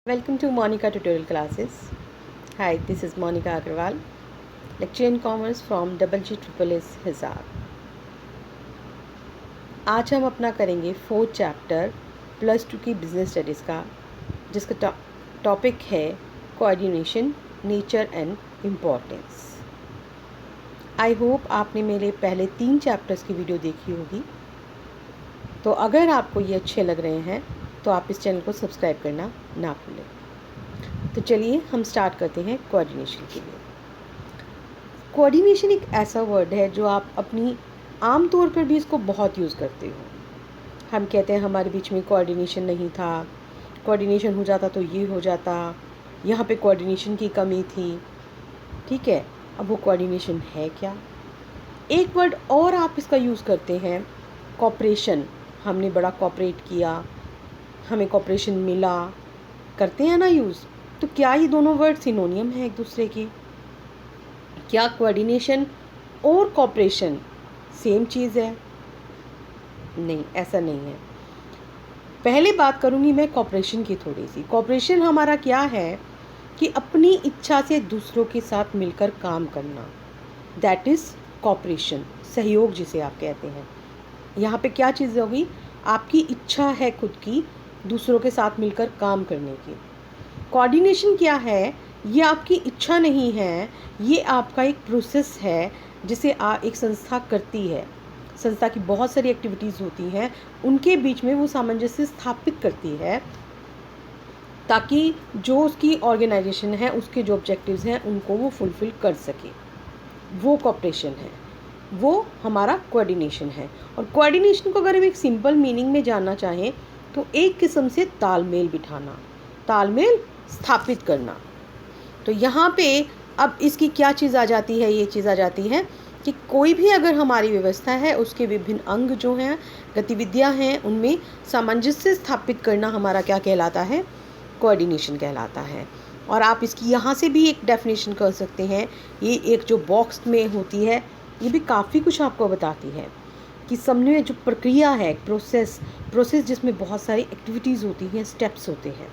Welcome to Monica Tutorial Classes. Hi, this is Monica Agarwal, lecturer in commerce from GGSS Hisar. आज हम अपना करेंगे 4th chapter +2 की business studies का, जिसका टॉपिक है coordination, nature and importance. I hope आपने मेरे पहले 3 चैप्टर्स की वीडियो देखी होगी। तो अगर आपको ये अच्छे लग रहे हैं तो आप इस चैनल को सब्सक्राइब करना ना भूलें। तो चलिए हम स्टार्ट करते हैं कोऑर्डिनेशन के लिए। कोऑर्डिनेशन एक ऐसा वर्ड है जो आप अपनी आम तौर पर भी इसको बहुत यूज़ करते हो। हम कहते हैं हमारे बीच में कोऑर्डिनेशन नहीं था, कोऑर्डिनेशन हो जाता तो ये हो जाता, यहाँ पे कोऑर्डिनेशन की कमी थी। ठीक है, अब वो कोऑर्डिनेशन है क्या? एक वर्ड और आप इसका यूज़ करते हैं, कोऑपरेशन। हमने बड़ा कोऑपरेट किया, हमें कोऑपरेशन मिला, करते हैं ना यूज़। तो क्या ये दोनों वर्ड सिनोनियम हैं एक दूसरे के? क्या कोऑर्डिनेशन और कोऑपरेशन सेम चीज़ है? नहीं, ऐसा नहीं है। पहले बात करूँगी मैं कोऑपरेशन की थोड़ी सी। कोऑपरेशन हमारा क्या है कि अपनी इच्छा से दूसरों के साथ मिलकर काम करना, दैट इज़ कोऑपरेशन, सहयोग जिसे आप कहते हैं। यहाँ पे क्या चीज़ होगी? आपकी इच्छा है खुद की दूसरों के साथ मिलकर काम करने की। कोऑर्डिनेशन क्या है? ये आपकी इच्छा नहीं है, ये आपका एक प्रोसेस है जिसे एक संस्था करती है। संस्था की बहुत सारी एक्टिविटीज़ होती हैं, उनके बीच में वो सामंजस्य स्थापित करती है ताकि जो उसकी ऑर्गेनाइजेशन है, उसके जो ऑब्जेक्टिव्स हैं, उनको वो फुलफ़िल कर सके। वो कोऑपरेशन है, वो हमारा कोऑर्डिनेशन है। और कोऑर्डिनेशन को अगर हम एक सिंपल मीनिंग में जानना चाहें तो एक किस्म से तालमेल बिठाना, तालमेल स्थापित करना। तो यहाँ पे अब इसकी क्या चीज़ आ जाती है? ये चीज़ आ जाती है कि कोई भी अगर हमारी व्यवस्था है, उसके विभिन्न अंग जो हैं, गतिविधियाँ हैं, उनमें सामंजस्य स्थापित करना हमारा क्या कहलाता है? कोऑर्डिनेशन कहलाता है। और आप इसकी यहाँ से भी एक डेफिनेशन कर सकते हैं। ये एक जो बॉक्स में होती है, ये भी काफ़ी कुछ आपको बताती है कि समन्वय जो प्रक्रिया है, प्रोसेस जिसमें बहुत सारी एक्टिविटीज़ होती हैं, स्टेप्स होते हैं।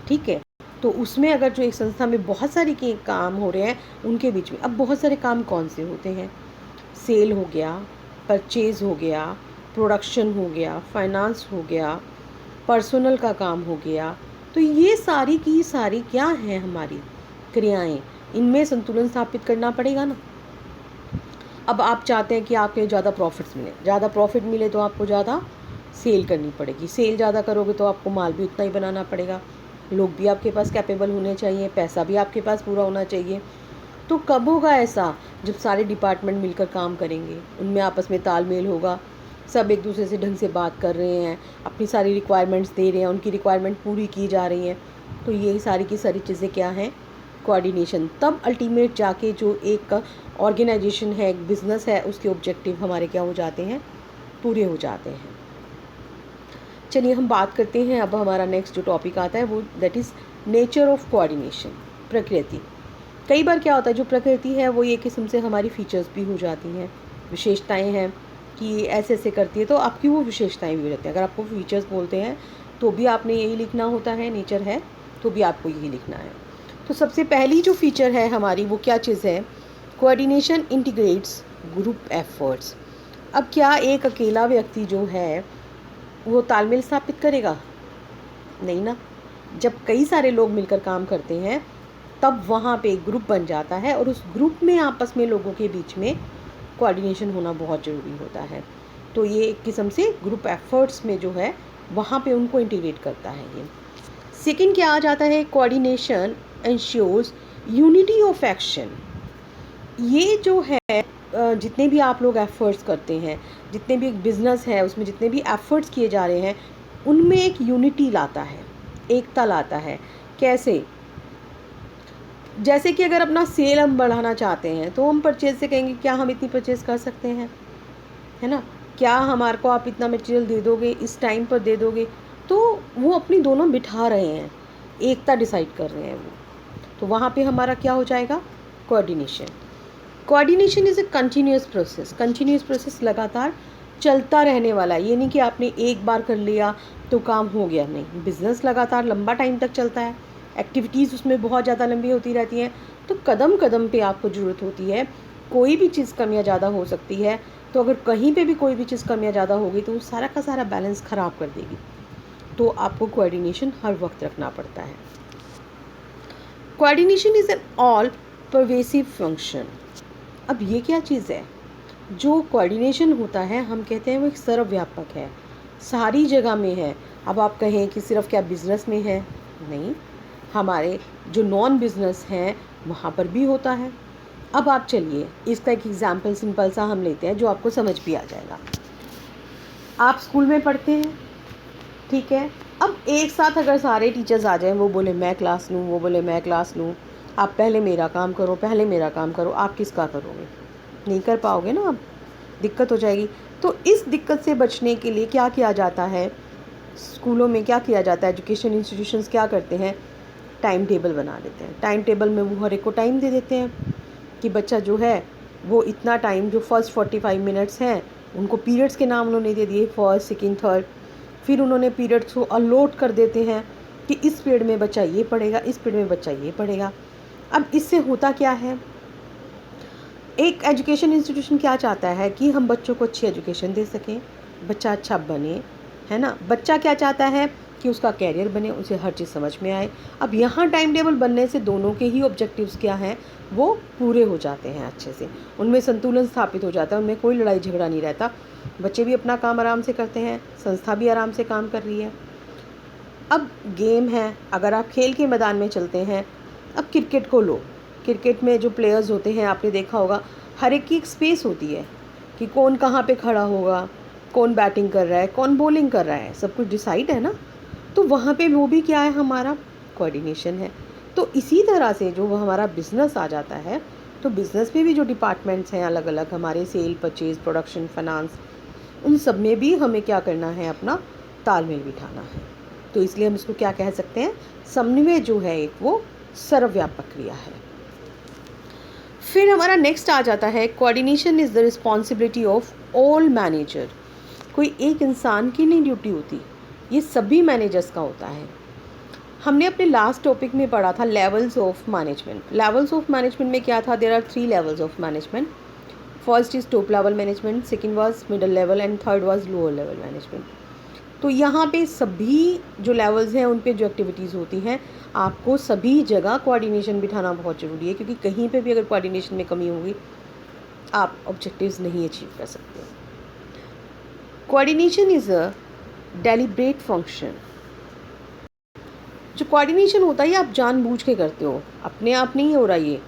ठीक है, तो उसमें अगर जो एक संस्था में बहुत सारे के काम हो रहे हैं, उनके बीच में अब बहुत सारे काम कौन से होते हैं? सेल हो गया, परचेज़ हो गया, प्रोडक्शन हो गया, फाइनेंस हो गया, पर्सनल का काम हो गया। तो ये सारी की सारी क्या हैं? हमारी क्रियाएं। इनमें संतुलन स्थापित करना पड़ेगा ना। अब आप चाहते हैं कि आपके ज़्यादा प्रॉफिट्स मिले, ज़्यादा प्रॉफिट मिले तो आपको ज़्यादा सेल करनी पड़ेगी, सेल ज़्यादा करोगे तो आपको माल भी उतना ही बनाना पड़ेगा, लोग भी आपके पास कैपेबल होने चाहिए, पैसा भी आपके पास पूरा होना चाहिए। तो कब होगा ऐसा? जब सारे डिपार्टमेंट मिलकर काम करेंगे, उनमें आपस में तालमेल होगा, सब एक दूसरे से ढंग से बात कर रहे हैं, अपनी सारी रिक्वायरमेंट्स दे रहे हैं, उनकी रिक्वायरमेंट पूरी की जा रही हैं। तो ये सारी की सारी चीज़ें क्या हैं? कोऑर्डिनेशन। तब अल्टीमेट जाके जो एक ऑर्गेनाइजेशन है, एक बिज़नेस है, उसके ऑब्जेक्टिव हमारे क्या हो जाते हैं? पूरे हो जाते हैं। चलिए हम बात करते हैं। अब हमारा नेक्स्ट जो टॉपिक आता है वो that is nature of coordination, प्रकृति। कई बार क्या होता है, जो प्रकृति है वो एक किस्म से हमारी फीचर्स भी हो जाती हैं, विशेषताएं हैं कि ऐसे ऐसे करती है, तो आपकी वो विशेषताएं भी रहती हैं। अगर आपको फीचर्स बोलते हैं तो भी आपने यही लिखना होता है, नेचर है तो भी आपको यही लिखना है। तो सबसे पहली जो फीचर है हमारी, वो क्या चीज़ है? Coordination integrates group efforts. अब क्या एक अकेला व्यक्ति जो है वो तालमेल स्थापित करेगा? नहीं ना। जब कई सारे लोग मिलकर काम करते हैं तब वहाँ पे एक ग्रुप बन जाता है, और उस ग्रुप में आपस में लोगों के बीच में कोऑर्डिनेशन होना बहुत ज़रूरी होता है। तो ये एक किस्म से ग्रुप एफर्ट्स में जो है वहाँ पे उनको इंटीग्रेट करता है। ये सेकंड क्या आ जाता है? Coordination ensures unity of action. ये जो है जितने भी आप लोग एफ़र्ट्स करते हैं, जितने भी एक बिज़नेस है उसमें जितने भी एफ़र्ट्स किए जा रहे हैं, उनमें एक यूनिटी लाता है, एकता लाता है। कैसे? जैसे कि अगर अपना सेल हम बढ़ाना चाहते हैं तो हम परचेज़ से कहेंगे क्या हम इतनी परचेज़ कर सकते हैं, है ना? क्या हमारे को आप इतना मटेरियल दे दोगे, इस टाइम पर दे दोगे? तो वो अपनी दोनों बिठा रहे हैं, एकता डिसाइड कर रहे हैं वो। तो वहाँ पे हमारा क्या हो जाएगा? Coordination. Coordination is a continuous process. Continuous process लगातार चलता रहने वाला है। ये नहीं कि आपने एक बार कर लिया तो काम हो गया, नहीं, बिज़नेस लगातार लंबा टाइम तक चलता है, एक्टिविटीज़ उसमें बहुत ज़्यादा लंबी होती रहती हैं, तो कदम कदम पे आपको ज़रूरत होती है। कोई भी चीज़ कम या ज़्यादा हो सकती है, तो अगर कहीं पे भी कोई भी चीज़ कम या ज़्यादा होगी तो वो सारा का सारा बैलेंस ख़राब कर देगी। तो आपको कोऑर्डिनेशन हर वक्त रखना पड़ता है। Coordination is an all pervasive function. अब ये क्या चीज़ है? जो कोऑर्डिनेशन होता है, हम कहते हैं वो एक सर्वव्यापक है, सारी जगह में है। अब आप कहें कि सिर्फ क्या बिज़नेस में है? नहीं, हमारे जो नॉन बिज़नेस हैं वहाँ पर भी होता है। अब आप चलिए इसका एक एग्ज़ाम्पल सिंपल सा हम लेते हैं जो आपको समझ भी आ जाएगा। आप स्कूल में पढ़ते हैं, ठीक है। अब एक साथ अगर सारे टीचर्स आ जाएं, वो बोले मैं क्लास लूँ, वो बोले मैं क्लास लूँ, आप पहले मेरा काम करो, पहले मेरा काम करो, आप किसका करोगे? नहीं कर पाओगे ना, आप, दिक्कत हो जाएगी। तो इस दिक्कत से बचने के लिए क्या किया जाता है, स्कूलों में क्या किया जाता है, एजुकेशन इंस्टीट्यूशंस क्या करते हैं, टाइम टेबल बना देते हैं। टाइम टेबल में वो हर एक को टाइम दे देते हैं कि बच्चा जो है वो इतना टाइम, जो फर्स्ट 45 मिनट्स हैं उनको पीरियड्स के नाम उन्होंने दे दिए, फर्स्ट, सेकंड, थर्ड। फिर उन्होंने पीरियड्स को अलॉट कर देते हैं कि इस पीरियड में बच्चा ये पढ़ेगा, इस पीरियड में बच्चा ये पढ़ेगा। अब इससे होता क्या है, एक एजुकेशन इंस्टीट्यूशन क्या चाहता है कि हम बच्चों को अच्छी एजुकेशन दे सकें, बच्चा अच्छा बने, है ना। बच्चा क्या चाहता है कि उसका कैरियर बने, उसे हर चीज़ समझ में आए। अब यहाँ टाइम टेबल बनने से दोनों के ही ऑब्जेक्टिव्स क्या हैं, वो पूरे हो जाते हैं अच्छे से, उनमें संतुलन स्थापित हो जाता है, उनमें कोई लड़ाई झगड़ा नहीं रहता। बच्चे भी अपना काम आराम से करते हैं, संस्था भी आराम से काम कर रही है। अब गेम है, अगर आप खेल के मैदान में चलते हैं, अब क्रिकेट को लो, क्रिकेट में जो प्लेयर्स होते हैं आपने देखा होगा, हर एक की एक स्पेस होती है कि कौन कहाँ पे खड़ा होगा, कौन बैटिंग कर रहा है, कौन बॉलिंग कर रहा है, सब कुछ डिसाइड है ना। तो वहाँ पे वो भी क्या है, हमारा कोऑर्डिनेशन है। तो इसी तरह से जो वो हमारा बिज़नेस आ जाता है, तो बिज़नेस में भी जो डिपार्टमेंट्स हैं अलग अलग, हमारे सेल, परचेज़, प्रोडक्शन, फाइनेंस, उन सब में भी हमें क्या करना है, अपना तालमेल बिठाना है। तो इसलिए हम इसको क्या कह सकते हैं, समन्वय जो है एक वो सर्वव्यापक क्रिया है। फिर हमारा नेक्स्ट आ जाता है, coordination is the responsibility of all manager. कोई एक इंसान की नहीं ड्यूटी होती, ये सभी मैनेजर्स का होता है। हमने अपने लास्ट टॉपिक में पढ़ा था levels of management. Levels of management में क्या था, there are 3 levels of management. First is top level management, second was middle level and third was lower level management. तो यहाँ पे सभी जो लेवल्स हैं उन पे जो एक्टिविटीज़ होती हैं, आपको सभी जगह कोऑर्डिनेशन बिठाना बहुत ज़रूरी है, क्योंकि कहीं पे भी अगर कोऑर्डिनेशन में कमी होगी आप ऑब्जेक्टिव्स नहीं अचीव कर सकते। Coordination is a deliberate function. जो कोऑर्डिनेशन होता है ये आप जानबूझ के करते हो, अपने आप नहीं हो रहा ये,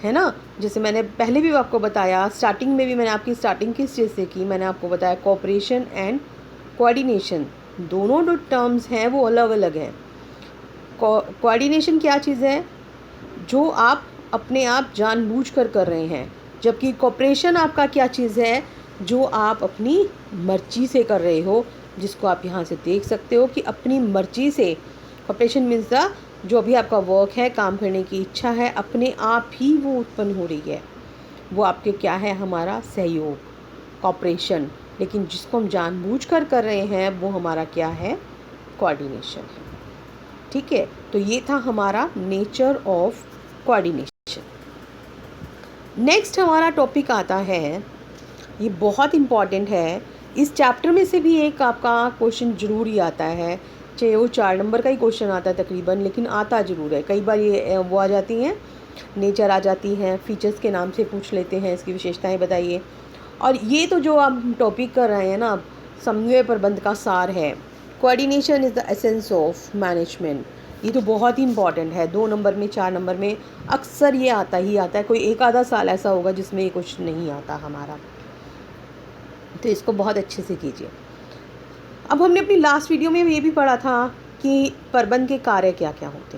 है ना। जैसे मैंने पहले भी आपको बताया, स्टार्टिंग में भी मैंने आपकी स्टार्टिंग किस चीज़ से की, मैंने आपको बताया कोऑपरेशन एंड कोऑर्डिनेशन, दोनों जो टर्म्स हैं वो अलग अलग हैं। कोऑर्डिनेशन क्या चीज़ है, जो आप अपने आप जानबूझ कर रहे हैं, जबकि कोऑपरेशन आपका क्या चीज़ है, जो आप अपनी मर्जी से कर रहे हो, जिसको आप यहाँ से देख सकते हो कि अपनी मर्जी से। कोऑपरेशन मीन्स द, जो अभी आपका वर्क है, काम करने की इच्छा है, अपने आप ही वो उत्पन्न हो रही है, वो आपके क्या है, हमारा सहयोग, कोऑपरेशन। लेकिन जिसको हम जानबूझ कर रहे हैं वो हमारा क्या है, कोऑर्डिनेशन है। ठीक है, तो ये था हमारा नेचर ऑफ कोऑर्डिनेशन। नेक्स्ट हमारा टॉपिक आता है, ये बहुत इम्पॉर्टेंट है, इस चैप्टर में से भी एक आपका क्वेश्चन ज़रूर ही आता है, चाहे वो 4 नंबर का ही क्वेश्चन आता है तकरीबन, लेकिन आता ज़रूर है। कई बार ये वो आ जाती हैं, नेचर आ जाती हैं, फीचर्स के नाम से पूछ लेते हैं, इसकी विशेषताएं बताइए। और ये तो जो आप टॉपिक कर रहे हैं ना, समन्वय प्रबंध का सार है, coordination is the essence of management. ये तो बहुत ही इंपॉर्टेंट है, 2 नंबर में, 4 नंबर में अक्सर ये आता ही आता है। कोई एक आधा साल ऐसा होगा जिसमें ये कुछ नहीं आता हमारा, तो इसको बहुत अच्छे से कीजिए। अब हमने अपनी लास्ट वीडियो में ये भी पढ़ा था कि प्रबंध के कार्य क्या क्या होते हैं।